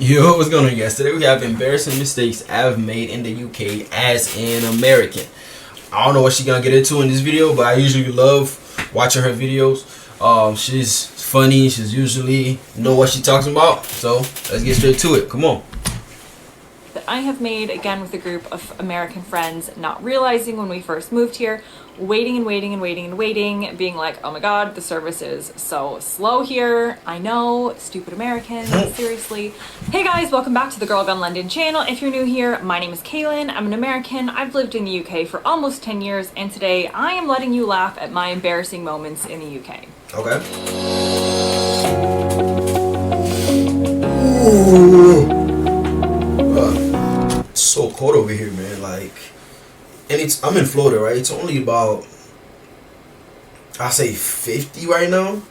Yo, what's going on? Yesterday we have embarrassing mistakes I've made in the UK as an American. I don't know what she's gonna get into in this video, but I usually love watching her videos. She's funny. She's usually know what she's talking about. So let's get straight to it. Come on. That I have made, again with a group of American friends, not realizing when we first moved here, waiting and waiting and waiting and waiting, being like, oh my god, the service is so slow here. I know, stupid Americans, seriously. Hey guys, welcome back to the Girl Gone London channel. If you're new here, my name is Kaylin. I'm an American. I've lived in the UK for almost 10 years, and today I am letting you laugh at my embarrassing moments in the UK. Okay. Ooh. It's so cold over here, man. And I'm in Florida, right? It's only about, I say 50 right now,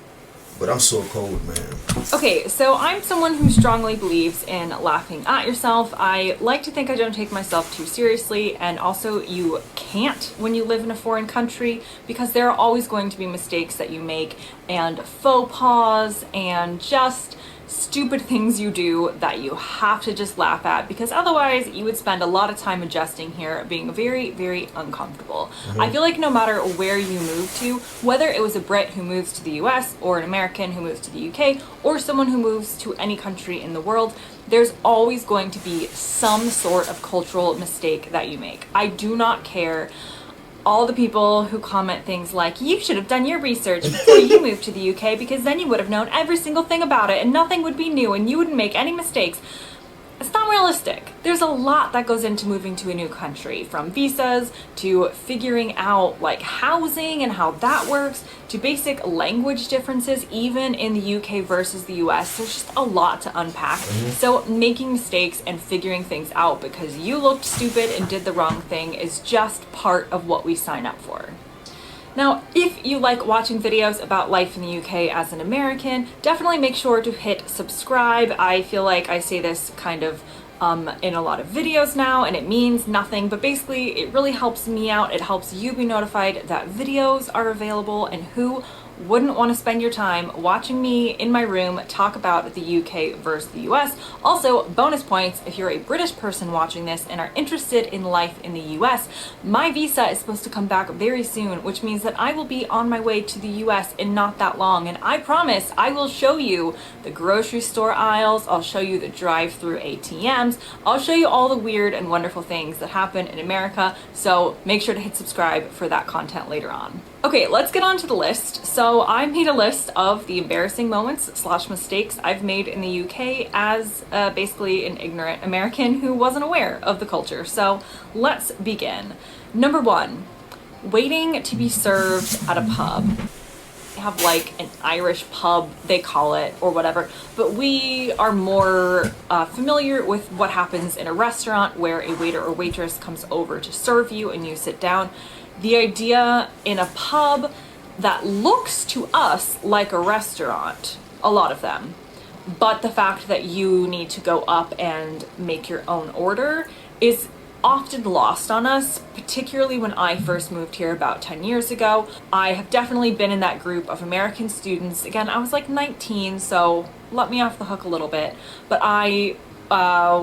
but I'm so cold, man. Okay, so I'm someone who strongly believes in laughing at yourself. I like to think I don't take myself too seriously, and also you can't when you live in a foreign country, because there are always going to be mistakes that you make and faux pas and just stupid things you do that you have to just laugh at, because otherwise you would spend a lot of time adjusting here, being very, very uncomfortable. I feel like no matter where you move to, whether it was a Brit who moves to the US or an American who moves to the UK or someone who moves to any country in the world, there's always going to be some sort of cultural mistake that you make. I do not care all the people who comment things like, you should have done your research before you moved to the UK, because then you would have known every single thing about it and nothing would be new and you wouldn't make any mistakes. It's not realistic. There's a lot that goes into moving to a new country, from visas to figuring out like housing and how that works, to basic language differences even in the UK versus the US. There's just a lot to unpack. So making mistakes and figuring things out because you looked stupid and did the wrong thing is just part of what we sign up for. Now, if you like watching videos about life in the UK as an American, definitely make sure to hit subscribe. I feel like I say this kind of in a lot of videos now, and it means nothing, but basically it really helps me out. It helps you be notified that videos are available, and who wouldn't want to spend your time watching me in my room talk about the UK versus the US. Also, bonus points if you're a British person watching this and are interested in life in the US. My visa is supposed to come back very soon, which means that I will be on my way to the US in not that long, and I promise I will show you the grocery store aisles, I'll show you the drive-through ATMs, I'll show you all the weird and wonderful things that happen in America, so make sure to hit subscribe for that content later on. Okay, let's get on to the list. So I made a list of the embarrassing moments / mistakes I've made in the UK as basically an ignorant American who wasn't aware of the culture. So let's begin. Number 1, waiting to be served at a pub. They have like an Irish pub, they call it, or whatever, but we are more familiar with what happens in a restaurant where a waiter or waitress comes over to serve you and you sit down. The idea in a pub that looks to us like a restaurant, a lot of them, but the fact that you need to go up and make your own order is often lost on us, particularly when I first moved here about 10 years ago. I have definitely been in that group of American students. Again, I was like 19, so let me off the hook a little bit, but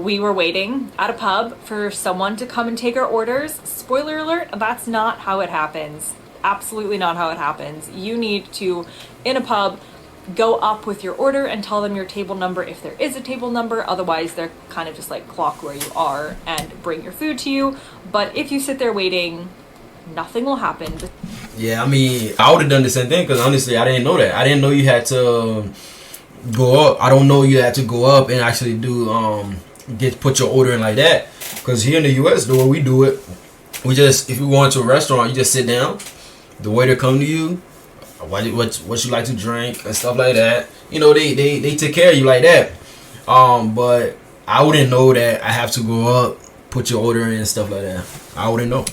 we were waiting at a pub for someone to come and take our orders. Spoiler alert, that's not how it happens. Absolutely not how it happens. You need to, in a pub, go up with your order and tell them your table number if there is a table number. Otherwise, they're kind of just like clock where you are and bring your food to you. But if you sit there waiting, nothing will happen. Yeah, I mean, I would have done the same thing because honestly, I didn't know that. I didn't know you had to go up. I don't know you had to go up and actually do put your order in like that. Because here in the US, the way we do it, if you go into a restaurant, you just sit down. The waiter come to you, what you like to drink and stuff like that. You know, they take care of you like that. But I wouldn't know that I have to go up, put your order in and stuff like that. I wouldn't know.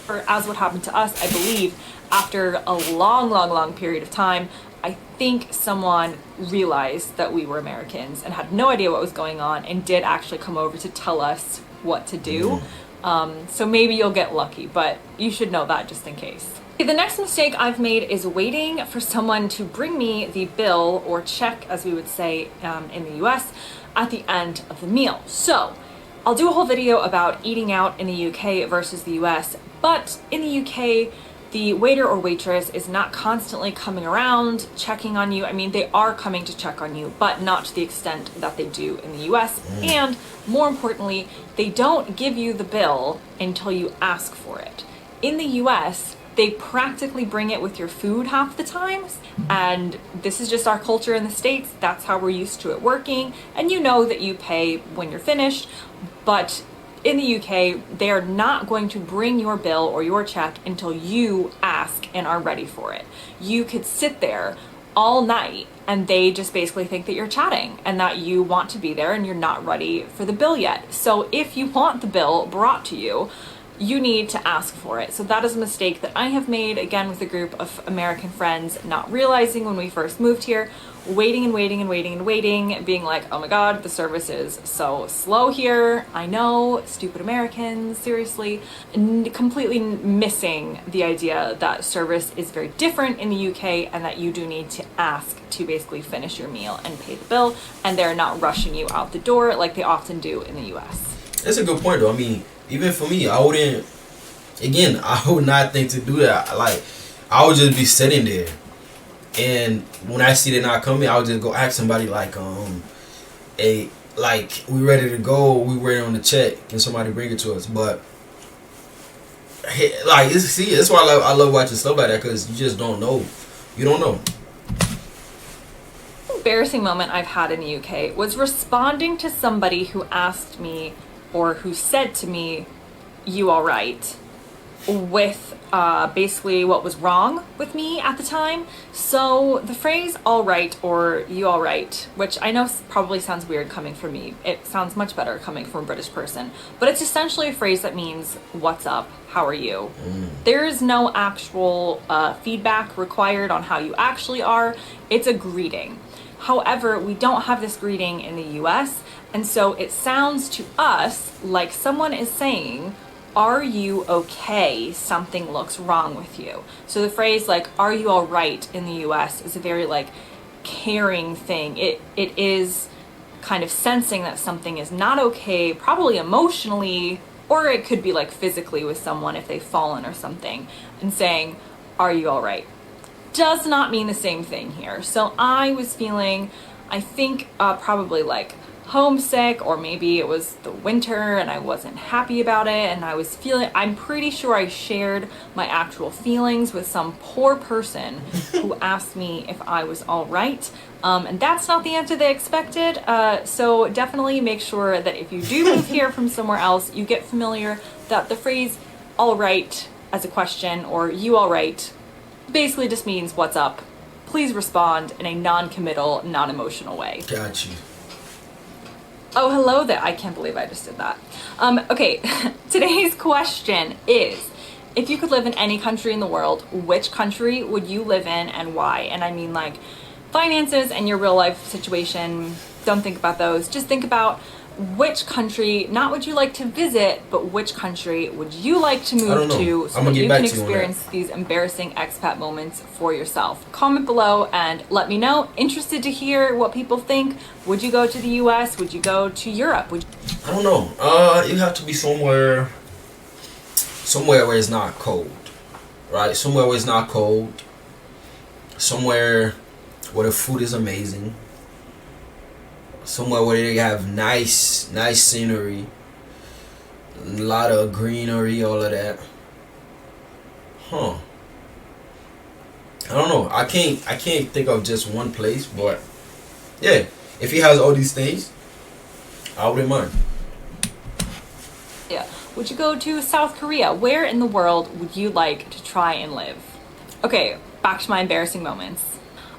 Or as what happened to us, I believe, after a long period of time, I think someone realized that we were Americans and had no idea what was going on and did actually come over to tell us what to do. So maybe you'll get lucky, but you should know that just in case. The next mistake I've made is waiting for someone to bring me the bill, or check as we would say in the US, at the end of the meal. So I'll do a whole video about eating out in the UK versus the US, but in the UK, the waiter or waitress is not constantly coming around checking on you. I mean, they are coming to check on you, but not to the extent that they do in the US. And more importantly, they don't give you the bill until you ask for it. In the US, they practically bring it with your food half the times, and this is just our culture in the States. That's how we're used to it working, and you know that you pay when you're finished, but in the UK, they are not going to bring your bill or your check until you ask and are ready for it. You could sit there all night and they just basically think that you're chatting and that you want to be there and you're not ready for the bill yet. So if you want the bill brought to you, you need to ask for it. So that is a mistake that I have made, again, with a group of American friends, not realizing when we first moved here, waiting and waiting and waiting and waiting, being like, oh my God, the service is so slow here. I know, stupid Americans, seriously. Completely missing the idea that service is very different in the UK and that you do need to ask to basically finish your meal and pay the bill, and they're not rushing you out the door like they often do in the US. That's a good point, though. I mean, even for me, I would not think to do that. Like, I would just be sitting there, and when I see they're not coming, I would just go ask somebody like, we ready to go, we waiting on the check, can somebody bring it to us? But like, that's why I love watching stuff like that, because you just don't know. You don't know. Embarrassing moment I've had in the UK was responding to somebody who asked me, or who said to me, "You all right?" with basically what was wrong with me at the time. So the phrase "all right" or "you all right," which I know probably sounds weird coming from me, it sounds much better coming from a British person, but it's essentially a phrase that means "what's up, how are you?" There is no actual feedback required on how you actually are. It's a greeting. However, we don't have this greeting in the US, and so it sounds to us like someone is saying, "Are you okay? Something looks wrong with you." So the phrase like, "Are you all right?" in the US is a very like caring thing. It is kind of sensing that something is not okay, probably emotionally, or it could be like physically with someone if they've fallen or something, and saying, "Are you all right?" Does not mean the same thing here. So I was feeling, I think probably like homesick, or maybe it was the winter and I wasn't happy about it, and I was feeling, I'm pretty sure I shared my actual feelings with some poor person who asked me if I was all right, and that's not the answer they expected. So definitely make sure that if you do move here from somewhere else, you get familiar that the phrase "all right" as a question, or "you all right," basically just means "what's up?" Please respond in a non-committal, non-emotional way. Got you. Oh, hello there. I can't believe I just did that. Okay, today's question is, if you could live in any country in the world, which country would you live in and why? And I mean like finances and your real life situation. Don't think about those. Just think about which country, not would you like to visit, but which country would you like to move to so that you can experience these embarrassing expat moments for yourself. Comment below and let me know. Interested to hear what people think. Would you go to the US? Would you go to Europe? I don't know. You have to be somewhere where it's not cold, right? Somewhere where it's not cold. Somewhere where the food is amazing. Somewhere where they have nice scenery, a lot of greenery, all of that. I don't know. I can't think of just one place, but yeah, if he has all these things, I wouldn't mind. Yeah. Would you go to South Korea? Where in the world would you like to try and live? Okay, back to my embarrassing moments.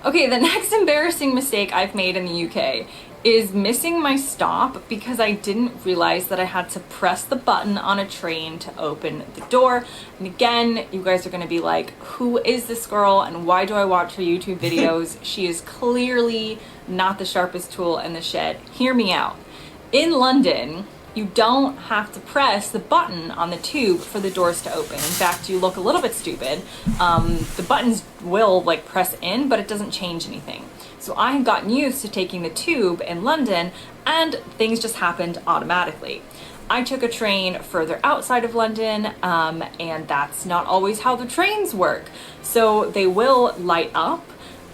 Okay, the next embarrassing mistake I've made in the UK is missing my stop because I didn't realize that I had to press the button on a train to open the door. And again, you guys are gonna be like, who is this girl and why do I watch her YouTube videos? She is clearly not the sharpest tool in the shed. Hear me out. In London, you don't have to press the button on the tube for the doors to open. In fact, you look a little bit stupid. The buttons will like press in, but it doesn't change anything. So I had gotten used to taking the tube in London, and things just happened automatically. I took a train further outside of London, and that's not always how the trains work. So they will light up,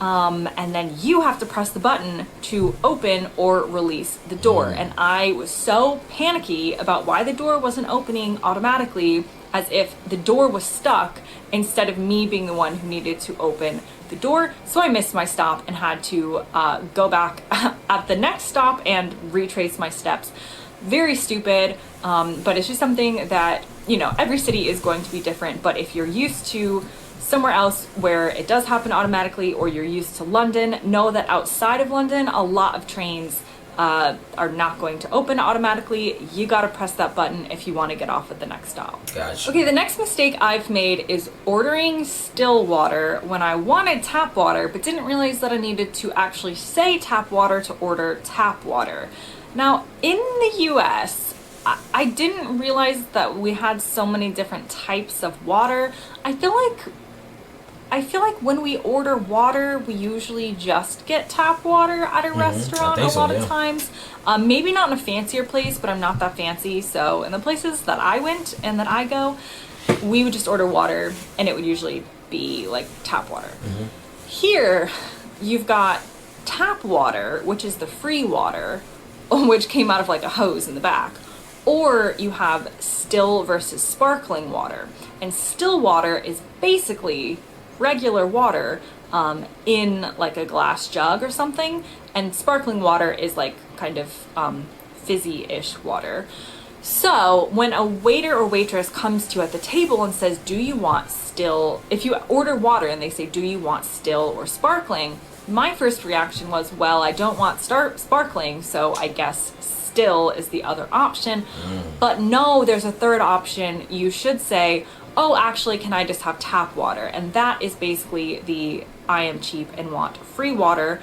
and then you have to press the button to open or release the door. And I was so panicky about why the door wasn't opening automatically, as if the door was stuck instead of me being the one who needed to open the door. So I missed my stop and had to go back at the next stop and retrace my steps. Very stupid, but it's just something that, you know, every city is going to be different. But if you're used to somewhere else where it does happen automatically, or you're used to London, know that outside of London, a lot of trains are not going to open automatically. You gotta press that button if you want to get off at the next stop. Gotcha. Okay, the next mistake I've made is ordering still water when I wanted tap water, but didn't realize that I needed to actually say tap water to order tap water. Now, in the US, I didn't realize that we had so many different types of water. I feel like when we order water, we usually just get tap water at a restaurant a lot of times. Maybe not in a fancier place, but I'm not that fancy. So in the places that I went and that I go, we would just order water, and it would usually be like tap water. Here, you've got tap water, which is the free water, which came out of like a hose in the back. Or you have still versus sparkling water. And still water is basically regular water in like a glass jug or something. And sparkling water is like kind of fizzy-ish water. So when a waiter or waitress comes to you at the table and says, do you want still, if you order water and they say, do you want still or sparkling? My first reaction was, well, I don't want sparkling, so I guess still is the other option. But no, there's a third option. You should say, oh, actually, can I just have tap water? And that is basically the I am cheap and want free water.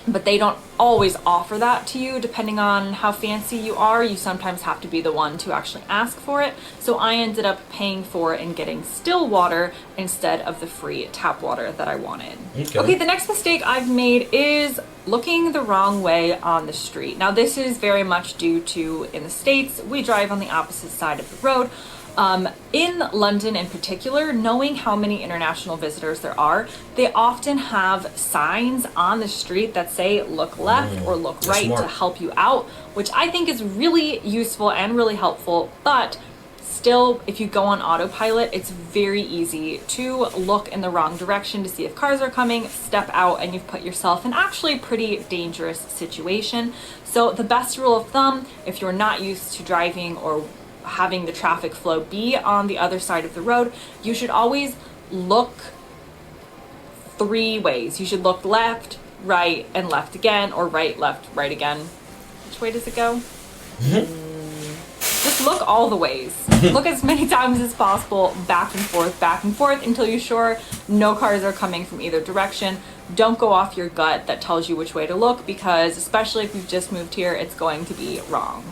But they don't always offer that to you. Depending on how fancy you are, you sometimes have to be the one to actually ask for it. So I ended up paying for it and getting still water instead of the free tap water that I wanted. Okay, the next mistake I've made is looking the wrong way on the street. Now this is very much due to, in the States, we drive on the opposite side of the road. In London in particular, knowing how many international visitors there are, they often have signs on the street that say look left or look right to help you out, which I think is really useful and really helpful. But still, if you go on autopilot, it's very easy to look in the wrong direction to see if cars are coming, step out, and you've put yourself in actually a pretty dangerous situation. So the best rule of thumb, if you're not used to driving or having the traffic flow be on the other side of the road, you should always look three ways. You should look left, right, and left again, or right, left, right again. Which way does it go? Just look all the ways. Look as many times as possible, back and forth, until you're sure no cars are coming from either direction. Don't go off your gut that tells you which way to look, because especially if you've just moved here, it's going to be wrong.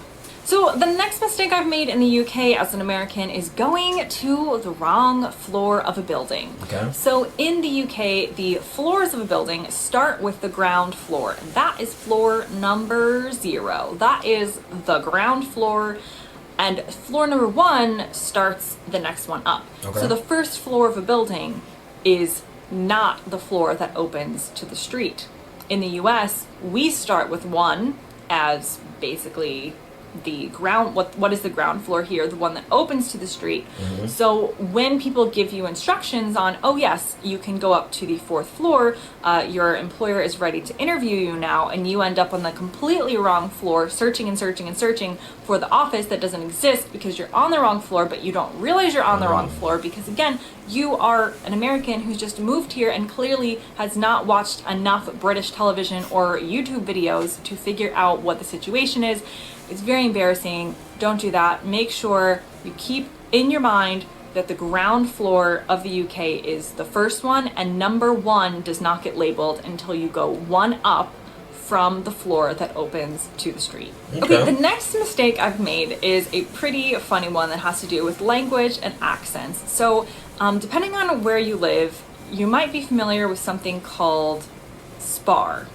So the next mistake I've made in the UK as an American is going to the wrong floor of a building. Okay. So in the UK, the floors of a building start with the ground floor. And that is floor number 0. That is the ground floor. And floor number 1 starts the next one up. Okay. So the first floor of a building is not the floor that opens to the street. In the US, we start with 1 as basically the ground, what is the ground floor here, the one that opens to the street. So when people give you instructions on, oh yes, you can go up to the 4th floor, your employer is ready to interview you now, and you end up on the completely wrong floor, searching and searching and searching for the office that doesn't exist because you're on the wrong floor, but you don't realize you're on the wrong floor because, again, you are an American who's just moved here and clearly has not watched enough British television or YouTube videos to figure out what the situation is. It's very embarrassing. Don't do that. Make sure you keep in your mind that the ground floor of the UK is the first one, and number 1 does not get labeled until you go 1 up from the floor that opens to the street. Okay. Okay, the next mistake I've made is a pretty funny one that has to do with language and accents. So, depending on where you live, you might be familiar with something called Spar,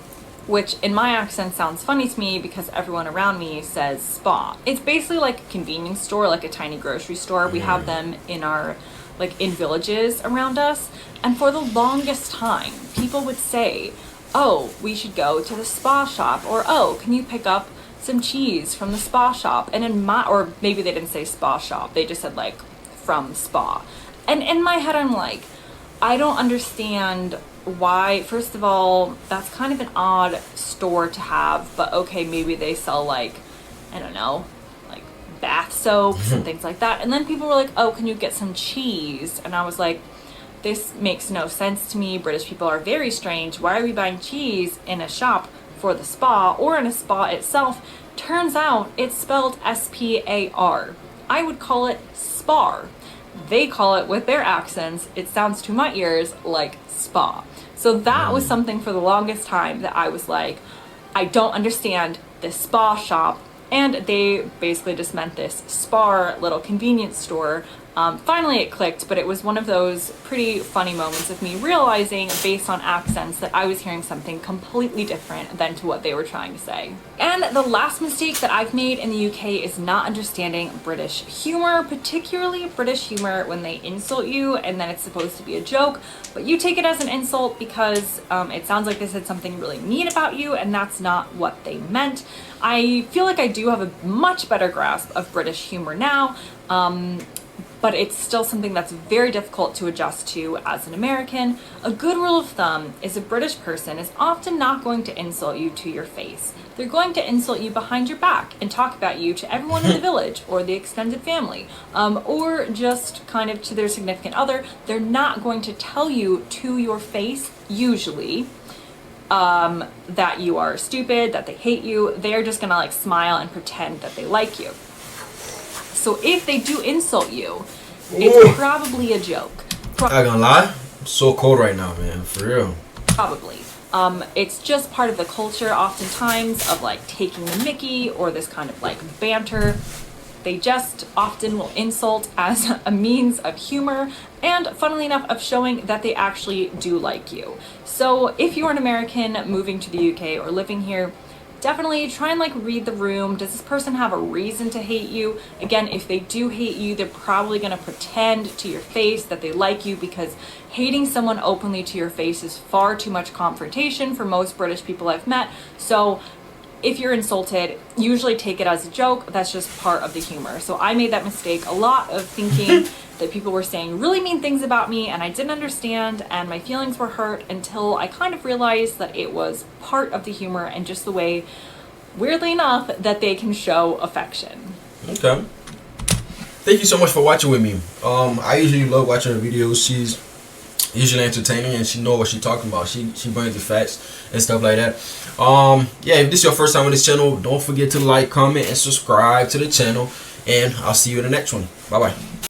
which in my accent sounds funny to me because everyone around me says spa. It's basically like a convenience store, like a tiny grocery store. We have them in our, like in villages around us. And for the longest time, people would say, oh, we should go to the spa shop, or oh, can you pick up some cheese from the spa shop? And in my, or maybe they didn't say spa shop, they just said like from spa. And in my head, I'm like, I don't understand why. First of all, that's kind of an odd store to have, but okay, maybe they sell like, I don't know, like bath soaps and things like that. And then people were like, oh, can you get some cheese? And I was like, this makes no sense to me. British people are very strange. Why are we buying cheese in a shop for the spa or in a spa itself? Turns out it's spelled S-P-A-R. I would call it spar. They call it, with their accents, it sounds to my ears like spa. So that was something for the longest time that I was like, I don't understand this spa shop. And they basically just meant this Spar little convenience store. Finally it clicked, but it was one of those pretty funny moments of me realizing, based on accents, that I was hearing something completely different than to what they were trying to say. And the last mistake that I've made in the UK is not understanding British humor, particularly British humor when they insult you and then it's supposed to be a joke, but you take it as an insult because it sounds like they said something really mean about you, and that's not what they meant. I feel like I do have a much better grasp of British humor now, but it's still something that's very difficult to adjust to as an American. A good rule of thumb is a British person is often not going to insult you to your face. They're going to insult you behind your back and talk about you to everyone in the village or the extended family, or just kind of to their significant other. They're not going to tell you to your face, usually, that you are stupid, that they hate you. They're just gonna like smile and pretend that they like you. So if they do insult you, it's probably a joke. I'm not gonna lie, I'm so cold right now, man, for real. Probably. It's just part of the culture oftentimes of like taking the mickey or this kind of like banter. They just often will insult as a means of humor and, funnily enough, of showing that they actually do like you. So if you're an American moving to the UK or living here, definitely try and like read the room. Does this person have a reason to hate you? Again, if they do hate you, they're probably going to pretend to your face that they like you, because hating someone openly to your face is far too much confrontation for most British people I've met. So if you're insulted, usually take it as a joke. That's just part of the humor. So I made that mistake a lot of thinking that people were saying really mean things about me and I didn't understand, and my feelings were hurt, until I kind of realized that it was part of the humor and just the way, weirdly enough, that they can show affection. Okay. Thank you so much for watching with me. I usually love watching her videos. She's usually entertaining and she knows what she's talking about. She brings the facts and stuff like that. Yeah, if this is your first time on this channel, don't forget to like, comment, and subscribe to the channel. And I'll see you in the next one. Bye bye.